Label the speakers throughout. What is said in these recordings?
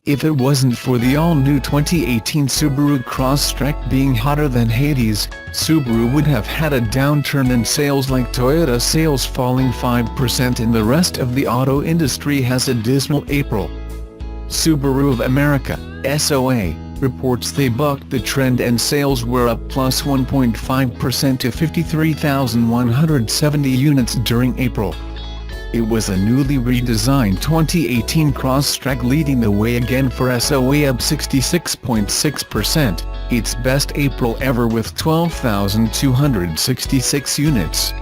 Speaker 1: If it wasn't for the all-new 2018 Subaru Crosstrek being hotter than Hades, Subaru would have had a downturn in sales like Toyota Sales falling 5% and the rest of the auto industry has a dismal April. Subaru of America, SOA, reports they bucked the trend and sales were up plus 1.5% to 53,170 units during April. It was a newly redesigned 2018 Crosstrek leading the way again for SOA, up 66.6%, its best April ever with 12,266 units.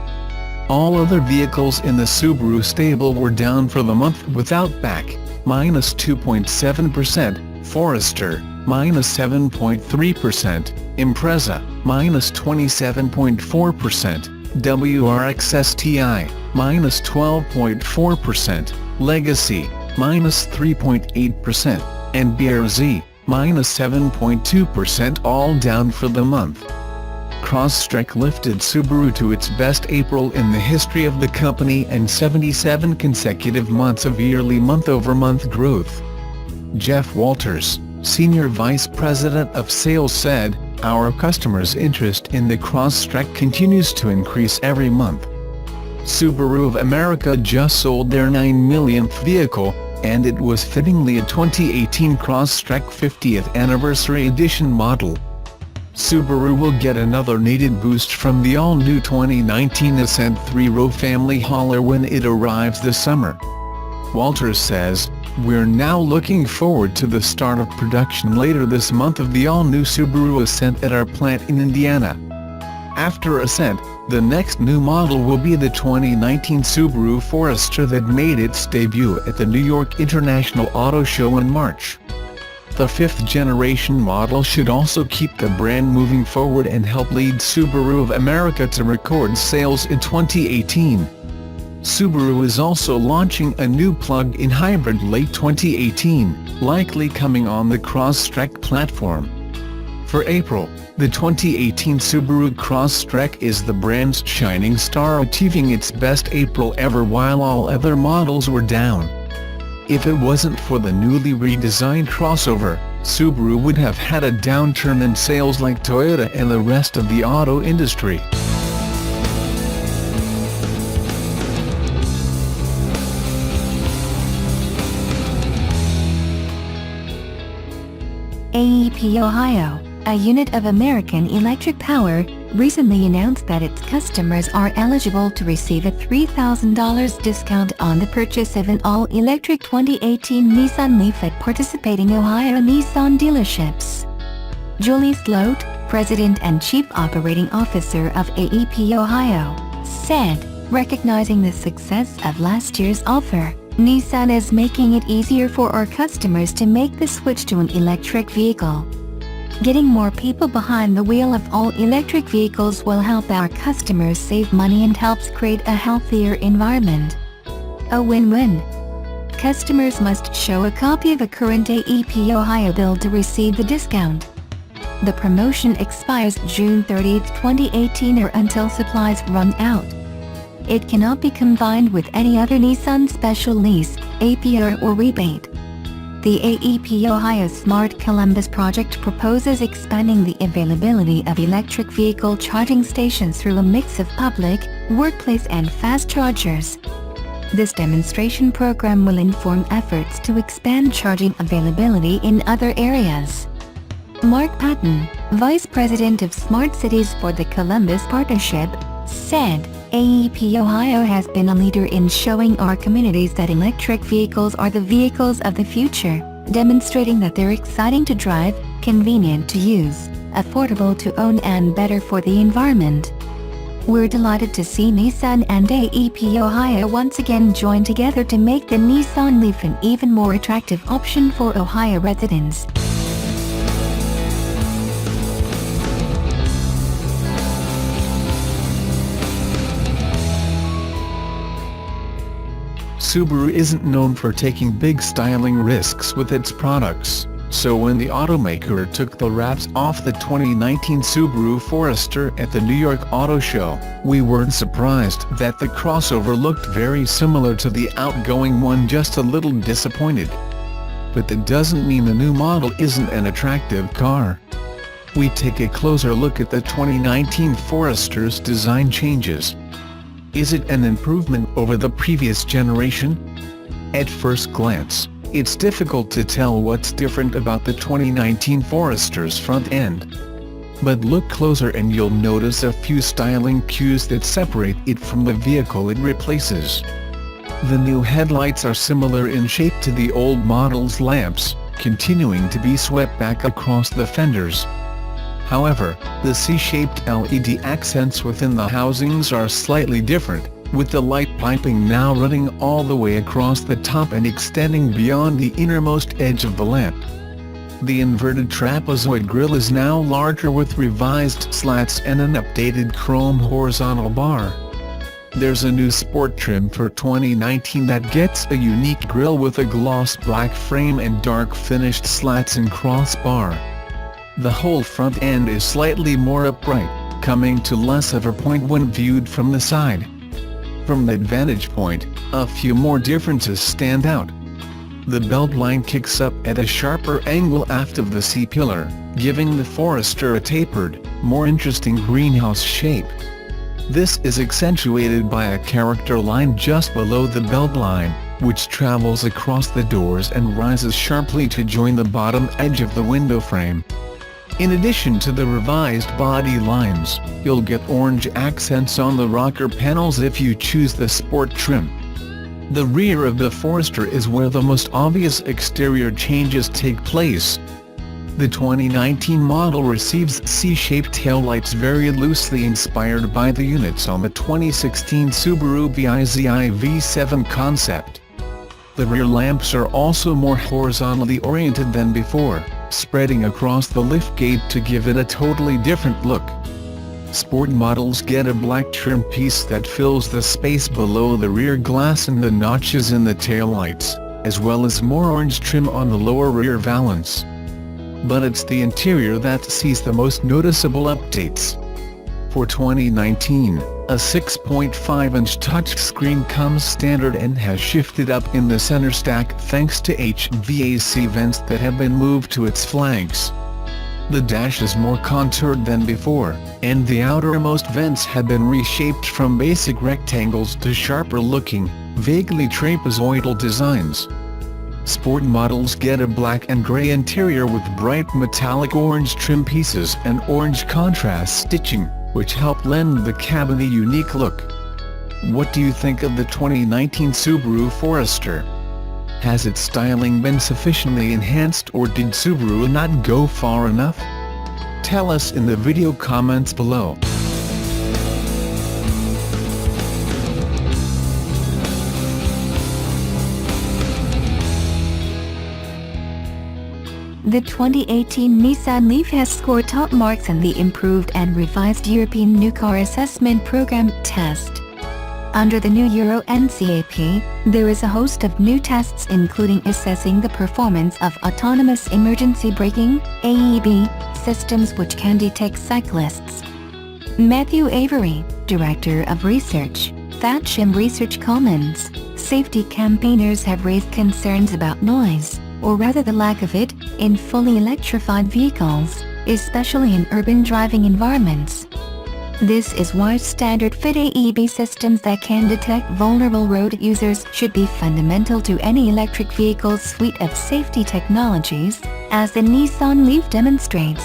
Speaker 1: All other vehicles in the Subaru stable were down for the month, with Outback, minus 2.7%, Forester, minus 7.3%, Impreza, minus 27.4%, WRX STI, minus 12.4%, Legacy, minus 3.8%, and BRZ, minus 7.2%, all down for the month. Crosstrek lifted Subaru to its best April in the history of the company and 77 consecutive months of yearly month-over-month growth. Jeff Walters, Senior Vice President of Sales, said, "Our customers' interest in the Crosstrek continues to increase every month." Subaru of America just sold their 9 millionth vehicle, and it was fittingly a 2018 Crosstrek 50th Anniversary Edition model. Subaru will get another needed boost from the all-new 2019 Ascent 3-row family hauler when it arrives this summer. Walters says, "We're now looking forward to the start of production later this month of the all-new Subaru Ascent at our plant in Indiana. After Ascent, the next new model will be the 2019 Subaru Forester that made its debut at the New York International Auto Show in March." The fifth-generation model should also keep the brand moving forward and help lead Subaru of America to record sales in 2018. Subaru is also launching a new plug-in hybrid late 2018, likely coming on the Crosstrek platform. For April, the 2018 Subaru Crosstrek is the brand's shining star, achieving its best April ever while all other models were down. If it wasn't for the newly redesigned crossover, Subaru would have had a downturn in sales like Toyota and the rest of the auto industry.
Speaker 2: AEP Ohio, a unit of American Electric Power, recently announced that its customers are eligible to receive a $3,000 discount on the purchase of an all-electric 2018 Nissan Leaf at participating Ohio Nissan dealerships. Julie Sloat, President and Chief Operating Officer of AEP Ohio, said, "Recognizing the success of last year's offer, Nissan is making it easier for our customers to make the switch to an electric vehicle. Getting more people behind the wheel of all-electric vehicles will help our customers save money and helps create a healthier environment. A win-win." Customers must show a copy of a current AEP Ohio bill to receive the discount. The promotion expires June 30, 2018 or until supplies run out. It cannot be combined with any other Nissan special lease, APR or rebate. The AEP Ohio Smart Columbus project proposes expanding the availability of electric vehicle charging stations through a mix of public, workplace and fast chargers. This demonstration program will inform efforts to expand charging availability in other areas. Mark Patton, Vice President of Smart Cities for the Columbus Partnership, said, "AEP Ohio has been a leader in showing our communities that electric vehicles are the vehicles of the future, demonstrating that they're exciting to drive, convenient to use, affordable to own and better for the environment." We're delighted to see Nissan and AEP Ohio once again join together to make the Nissan Leaf an even more attractive option for Ohio residents.
Speaker 1: Subaru isn't known for taking big styling risks with its products, so when the automaker took the wraps off the 2019 Subaru Forester at the New York Auto Show, we weren't surprised that the crossover looked very similar to the outgoing one, just a little disappointed. but that doesn't mean the new model isn't an attractive car. We take a closer look at the 2019 Forester's design changes. Is it an improvement over the previous generation? At first glance, it's difficult to tell what's different about the 2019 Forester's front end. But look closer and you'll notice a few styling cues that separate it from the vehicle it replaces. The new headlights are similar in shape to the old model's lamps, continuing to be swept back across the fenders. However, the C-shaped LED accents within the housings are slightly different, with the light piping now running all the way across the top and extending beyond the innermost edge of the lamp. The inverted trapezoid grille is now larger with revised slats and an updated chrome horizontal bar. There's a new sport trim for 2019 that gets a unique grille with a gloss black frame and dark finished slats and crossbar. The whole front end is slightly more upright, coming to less of a point when viewed from the side. From that vantage point, a few more differences stand out. The beltline kicks up at a sharper angle aft of the C-pillar, giving the Forester a tapered, more interesting greenhouse shape. This is accentuated by a character line just below the beltline, which travels across the doors and rises sharply to join the bottom edge of the window frame. In addition to the revised body lines, you'll get orange accents on the rocker panels if you choose the sport trim. The rear of the Forester is where the most obvious exterior changes take place. The 2019 model receives C-shaped taillights very loosely inspired by the units on the 2016 Subaru BIZI V7 concept. The rear lamps are also more horizontally oriented than before, spreading across the liftgate to give it a totally different look. Sport models get a black trim piece that fills the space below the rear glass and the notches in the taillights, as well as more orange trim on the lower rear valance. But it's the interior that sees the most noticeable updates. For 2019, a 6.5-inch touchscreen comes standard and has shifted up in the center stack thanks to HVAC vents that have been moved to its flanks. The dash is more contoured than before, and the outermost vents have been reshaped from basic rectangles to sharper-looking, vaguely trapezoidal designs. Sport models get a black and gray interior with bright metallic orange trim pieces and orange contrast stitching, which help lend the cabin a unique look. What do you think of the 2019 Subaru Forester? Has its styling been sufficiently enhanced, or did Subaru not go far enough? Tell us in the video comments below.
Speaker 2: The 2018 Nissan Leaf has scored top marks in the improved and revised European New Car Assessment Program test. Under the new Euro NCAP, there is a host of new tests including assessing the performance of autonomous emergency braking (AEB) systems which can detect cyclists. Matthew Avery, Director of Research, Thatcham Research comments, safety campaigners have raised concerns about noise, or rather the lack of it, in fully electrified vehicles, especially in urban driving environments. This is why standard-fit AEB systems that can detect vulnerable road users should be fundamental to any electric vehicle's suite of safety technologies, as the Nissan Leaf demonstrates.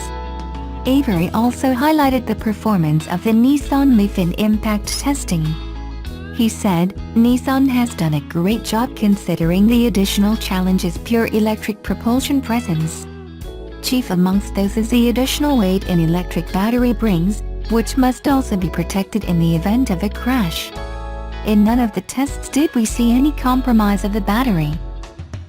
Speaker 2: Avery also highlighted the performance of the Nissan Leaf in impact testing. He said, "Nissan has done a great job considering the additional challenges pure electric propulsion presents. Chief amongst those is the additional weight an electric battery brings, which must also be protected in the event of a crash. In none of the tests did we see any compromise of the battery.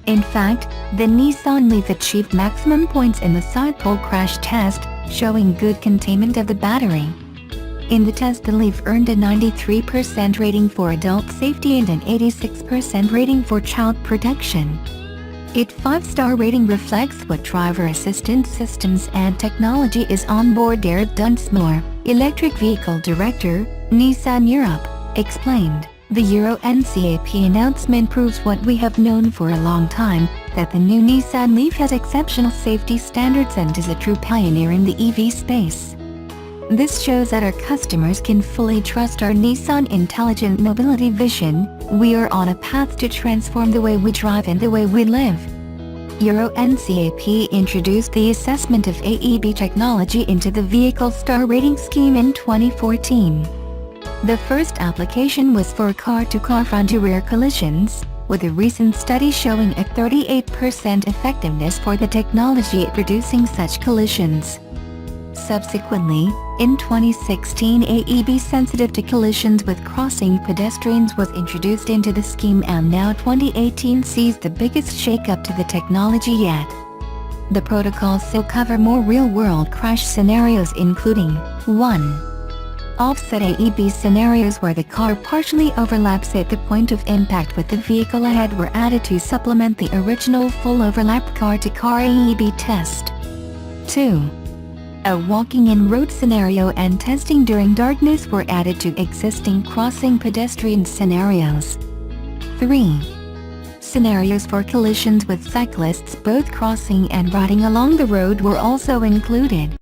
Speaker 2: In fact, the Nissan Leaf achieved maximum points in the side pole crash test, showing good containment of the battery. In the test, the Leaf earned a 93% rating for adult safety and an 86% rating for child protection. Its 5-star rating reflects what driver assistance systems and technology is on board. Derek Dunsmore, Electric Vehicle Director, Nissan Europe, explained, The Euro NCAP announcement proves what we have known for a long time, that the new Nissan Leaf has exceptional safety standards and is a true pioneer in the EV space. This shows that our customers can fully trust our Nissan intelligent mobility vision. We are on a path to transform the way we drive and the way we live. Euro NCAP introduced the assessment of AEB technology into the vehicle star rating scheme in 2014. The first application was for car-to-car front-to-rear collisions, with a recent study showing a 38% effectiveness for the technology at reducing such collisions. Subsequently, in 2016 AEB sensitive to collisions with crossing pedestrians was introduced into the scheme, and now 2018 sees the biggest shake-up to the technology yet. The protocols still cover more real-world crash scenarios, including 1. Offset AEB scenarios where the car partially overlaps at the point of impact with the vehicle ahead were added to supplement the original full overlap car-to-car AEB test. 2. A walking in road scenario and testing during darkness were added to existing crossing pedestrian scenarios. 3. Scenarios for collisions with cyclists both crossing and riding along the road were also included.